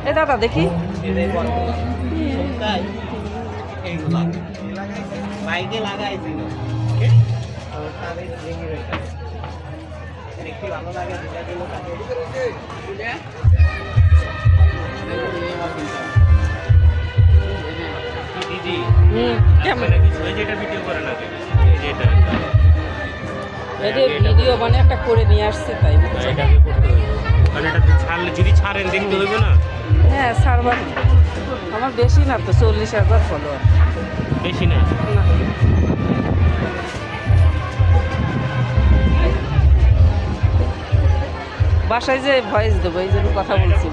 এ দাদা দেখি বাইকে লাগাইছিল ভালো লাগে ভিডিও মানে একটা করে নিয়ে আসছে তাই ছাড়লে যদি ছাড়েন দেখতে হইব না। হ্যাঁ ছাড়বার আমার বেশি না তো 40,000 ফলোয়ার বেশি না না। বাসায় যে ভয়েস দেবো এই জন্য কথা বলছি।